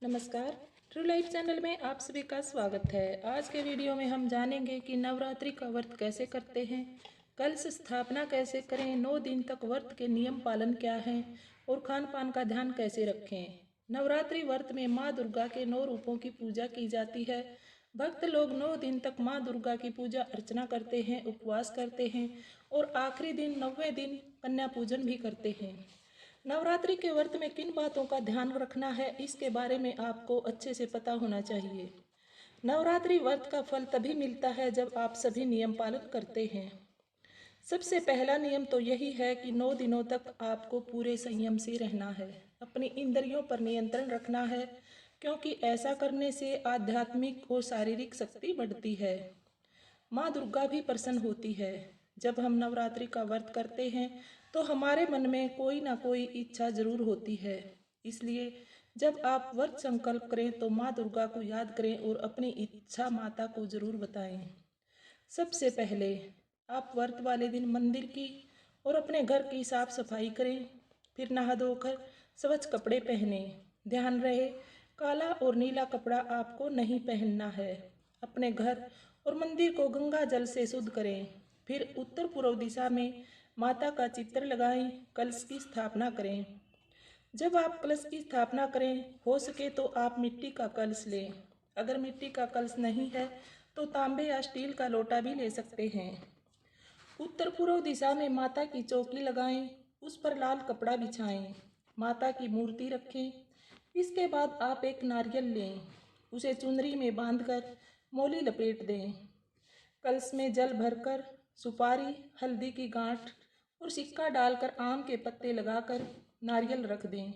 नमस्कार। True light channel में आप सभी का स्वागत है। आज के वीडियो में हम जानेंगे कि नवरात्रि का व्रत कैसे करते हैं, कलश स्थापना कैसे करें, 9 दिन तक व्रत के नियम पालन क्या है और खान पान का ध्यान कैसे रखें। नवरात्रि व्रत में माँ दुर्गा के 9 रूपों की पूजा की जाती है। भक्त लोग 9 दिन तक माँ दुर्गा की पूजा अर्चना करते हैं, उपवास करते हैं और आखिरी दिन 9वें दिन कन्या पूजन भी करते हैं। नवरात्रि के व्रत में किन बातों का ध्यान रखना है, इसके बारे में आपको अच्छे से पता होना चाहिए। नवरात्रि व्रत का फल तभी मिलता है जब आप सभी नियम पालन करते हैं। सबसे पहला नियम तो यही है कि 9 दिनों तक आपको पूरे संयम से रहना है, अपनी इंद्रियों पर नियंत्रण रखना है, क्योंकि ऐसा करने से आध्यात्मिक और शारीरिक शक्ति बढ़ती है। माँ दुर्गा भी प्रसन्न होती है। जब हम नवरात्रि का व्रत करते हैं तो हमारे मन में कोई ना कोई इच्छा जरूर होती है। इसलिए जब आप व्रत संकल्प करें तो माँ दुर्गा को याद करें और अपनी इच्छा माता को जरूर बताएं। सबसे पहले आप व्रत वाले दिन मंदिर की और अपने घर की साफ सफाई करें। फिर नहा धोकर स्वच्छ कपड़े पहने। ध्यान रहे, काला और नीला कपड़ा आपको नहीं पहनना है। अपने घर और मंदिर को गंगा जल से शुद्ध करें। फिर उत्तर पूर्व दिशा में माता का चित्र लगाएं, कलश की स्थापना करें। जब आप कलश की स्थापना करें, हो सके तो आप मिट्टी का कलश लें। अगर मिट्टी का कलश नहीं है तो तांबे या स्टील का लोटा भी ले सकते हैं। उत्तर पूर्व दिशा में माता की चौकी लगाएं, उस पर लाल कपड़ा बिछाएं, माता की मूर्ति रखें। इसके बाद आप एक नारियल लें, उसे चुनरी में बांधकर मोली लपेट दें। कलश में जल भरकर सुपारी, हल्दी की गांठ और सिक्का डालकर आम के पत्ते लगाकर नारियल रख दें।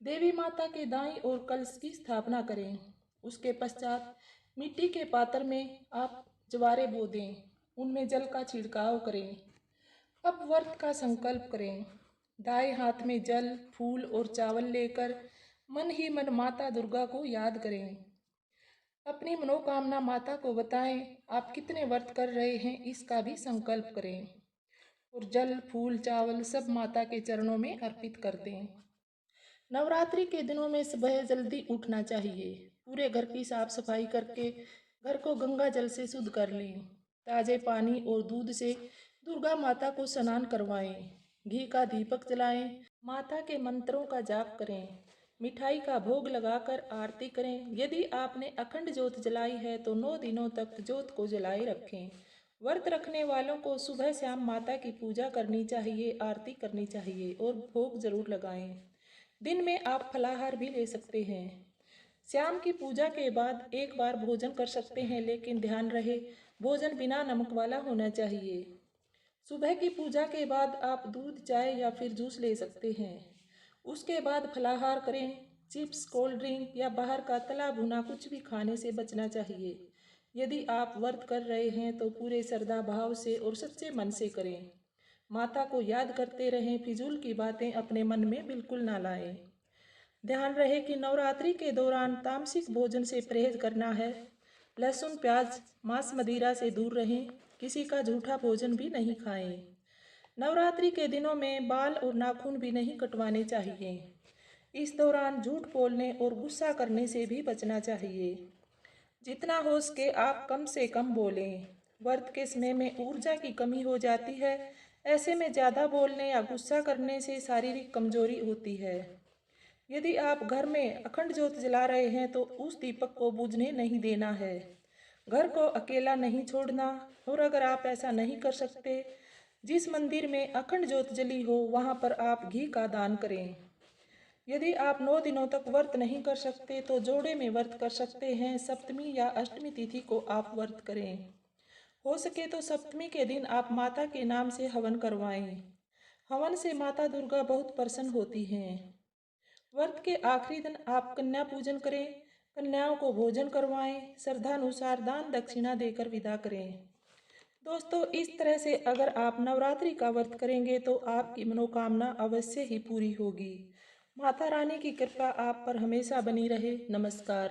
देवी माता के दाईं ओर कलश की स्थापना करें। उसके पश्चात मिट्टी के पात्र में आप ज्वारे बो दें, उनमें जल का छिड़काव करें। अब व्रत का संकल्प करें। दाएं हाथ में जल, फूल और चावल लेकर मन ही मन माता दुर्गा को याद करें। अपनी मनोकामना माता को बताएं। आप कितने व्रत कर रहे हैं इसका भी संकल्प करें और जल, फूल, चावल सब माता के चरणों में अर्पित कर दें। नवरात्रि के दिनों में सुबह जल्दी उठना चाहिए। पूरे घर की साफ सफाई करके घर को गंगा जल से शुद्ध कर लें। ताजे पानी और दूध से दुर्गा माता को स्नान करवाएं। घी का दीपक जलाएं। माता के मंत्रों का जाप करें। मिठाई का भोग लगाकर आरती करें। यदि आपने अखंड ज्योत जलाई है तो 9 दिनों तक ज्योत को जलाए रखें। व्रत रखने वालों को सुबह शाम माता की पूजा करनी चाहिए, आरती करनी चाहिए और भोग जरूर लगाएं। दिन में आप फलाहार भी ले सकते हैं। शाम की पूजा के बाद एक बार भोजन कर सकते हैं, लेकिन ध्यान रहे भोजन बिना नमक वाला होना चाहिए। सुबह की पूजा के बाद आप दूध, चाय या फिर जूस ले सकते हैं। उसके बाद फलाहार करें। चिप्स, कोल्ड ड्रिंक या बाहर का तला भुना कुछ भी खाने से बचना चाहिए। यदि आप व्रत कर रहे हैं तो पूरे श्रद्धा भाव से और सच्चे मन से करें। माता को याद करते रहें, फिजूल की बातें अपने मन में बिल्कुल ना लाएं। ध्यान रहे कि नवरात्रि के दौरान तामसिक भोजन से परहेज करना है। लहसुन, प्याज, मांस, मदिरा से दूर रहें। किसी का झूठा भोजन भी नहीं खाएं। नवरात्रि के दिनों में बाल और नाखून भी नहीं कटवाने चाहिए। इस दौरान झूठ बोलने और गुस्सा करने से भी बचना चाहिए। जितना हो सके आप कम से कम बोलें। व्रत के समय में ऊर्जा की कमी हो जाती है। ऐसे में ज़्यादा बोलने या गुस्सा करने से शारीरिक कमजोरी होती है। यदि आप घर में अखंड ज्योत जला रहे हैं तो उस दीपक को बुझने नहीं देना है। घर को अकेला नहीं छोड़ना। और अगर आप ऐसा नहीं कर सकते, जिस मंदिर में अखंड ज्योत जली हो वहां पर आप घी का दान करें। यदि आप 9 दिनों तक व्रत नहीं कर सकते तो जोड़े में व्रत कर सकते हैं। सप्तमी या अष्टमी तिथि को आप व्रत करें। हो सके तो सप्तमी के दिन आप माता के नाम से हवन करवाएं। हवन से माता दुर्गा बहुत प्रसन्न होती हैं। व्रत के आखिरी दिन आप कन्या पूजन करें। कन्याओं को भोजन करवाएं। श्रद्धानुसार दान दक्षिणा देकर विदा करें। दोस्तों, इस तरह से अगर आप नवरात्रि का व्रत करेंगे तो आपकी मनोकामना अवश्य ही पूरी होगी। माता रानी की कृपा आप पर हमेशा बनी रहे। नमस्कार।